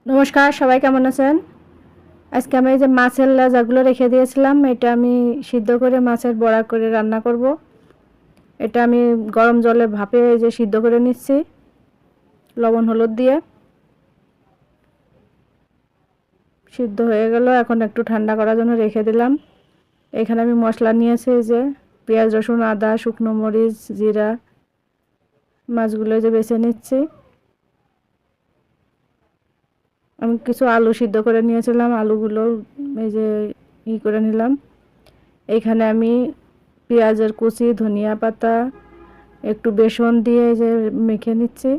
নমস্কার, সবাই কেমন আছেন? আজকে আমি এই যে মাছের লেজাগুলো রেখে দিয়েছিলাম, এটা আমি সিদ্ধ করে মাছের বড়া করে রান্না করব। এটা আমি গরম জলে ভাপে এই যে সিদ্ধ করে নিচ্ছি লবণ হলুদ দিয়ে। সিদ্ধ হয়ে গেল, এখন একটু ঠান্ডা করার জন্য রেখে দিলাম। এখানে আমি মশলা নিয়েছি, এই যে পেঁয়াজ রসুন আদা শুকনো মরিচ জিরা, মাছগুলো যে বেছে নিচ্ছি। আমি কিছু আলু সিদ্ধ করে নিয়েছিলাম, আলুগুলো এই যে করে নিলাম। এইখানে আমি পেঁয়াজের কুচি ধনিয়া পাতা একটু বেসন দিয়ে যে মেখে নিচ্ছি।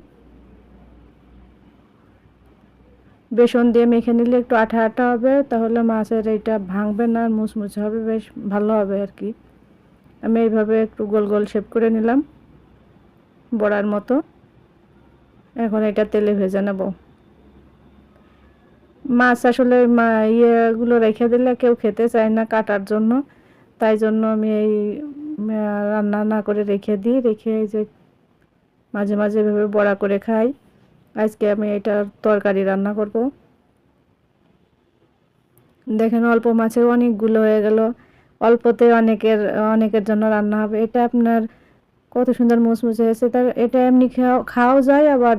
বেসন দিয়ে মেখে নিলে একটু আঠা আঠা হবে, তাহলে মাছের এইটা ভাঙবে না, মুচমুচে হবে, বেশ ভালো হবে আর কি। আমি এইভাবে একটু গোল গোল শেপ করে নিলাম বড়ার মতো। এখন এটা তেলে ভেজে নেব। মাছ আসলে ইয়েগুলো রেখে দিলে কেউ খেতে চায় না কাটার জন্য, তাই জন্য আমি এই রান্না না করে রেখে দিই। রেখে এই যে মাঝে মাঝে এভাবে বড়া করে খাই। আজকে আমি এটার তরকারি রান্না করব। দেখেন অল্প মাছে অনেকগুলো হয়ে গেল। অল্পতে অনেকের অনেকের জন্য রান্না হবে। এটা আপনার কত সুন্দর মুচমুচে হয়েছে। তার এটা এমনি খাওয়াও যায়, আবার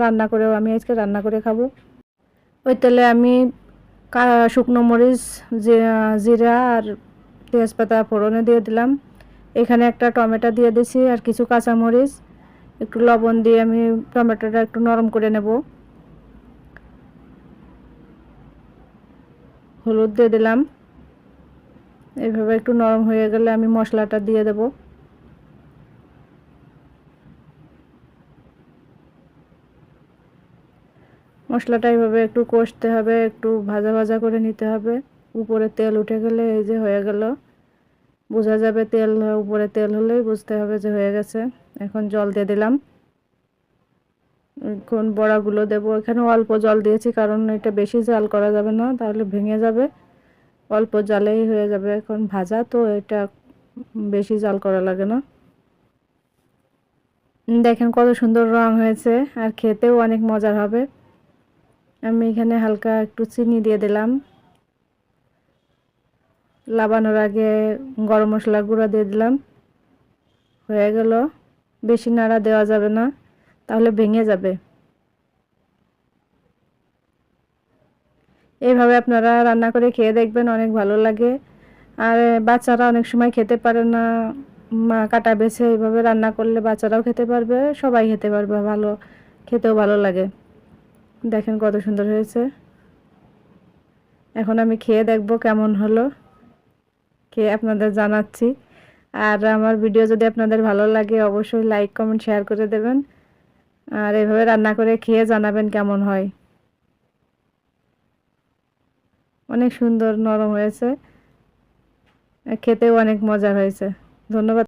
রান্না করেও আমি আজকে রান্না করে খাবো। ওই তেলে আমি শুকনো মরিচ জিরা আর তেজপাতা ফোড়নে দিয়ে দিলাম। এখানে একটা টমেটো দিয়ে দিছি আর কিছু কাঁচামরিচ, একটু লবণ দিয়ে আমি টমেটোটা একটু নরম করে নেব। হলুদ দিয়ে দিলাম। এইভাবে একটু নরম হয়ে গেলে আমি মশলাটা দিয়ে দেব। মশলাটা এইভাবে একটু কষতে হবে, একটু ভাজা ভাজা করে নিতে হবে। উপরে তেল উঠে গেলে এই যে হয়ে গেল, বোঝা যাবে। তেল উপরে তেল হলেই বুঝতে হবে যে হয়ে গেছে। এখন জল দিয়ে দিলাম। এখন বড়াগুলো দেব। এখানে অল্প জল দিয়েছি, কারণ এটা বেশি জাল করা যাবে না, তাহলে ভেঙে যাবে। অল্প জালেই হয়ে যাবে, এখন ভাজা তো এটা বেশি জাল করা লাগে না। দেখেন কত সুন্দর রং হয়েছে, আর খেতেও অনেক মজার হবে। আমি এখানে হালকা একটু চিনি দিয়ে দিলাম। লাবানোর আগে গরম মশলা গুঁড়া দিয়ে দিলাম। হয়ে গেল। বেশি নাড়া দেওয়া যাবে না, তাহলে ভেঙে যাবে। এইভাবে আপনারা রান্না করে খেয়ে দেখবেন, অনেক ভালো লাগে। আর বাচ্চারা অনেক সময় খেতে পারে না, কাটা বেছে এইভাবে রান্না করলে বাচ্চারাও খেতে পারবে, সবাই খেতে পারবে, ভালো খেতেও ভালো লাগে। দেখেন কত সুন্দর হয়েছে। এখন আমি খেয়ে দেখব কেমন হলো, খেয়ে আপনাদের জানাচ্ছি। আর আমার ভিডিও যদি আপনাদের ভালো লাগে অবশ্যই লাইক কমেন্ট শেয়ার করে দেবেন, আর এভাবে রান্না করে খেয়ে জানাবেন কেমন হয়। অনেক সুন্দর নরম হয়েছে, খেতেও অনেক মজার হয়েছে। ধন্যবাদ।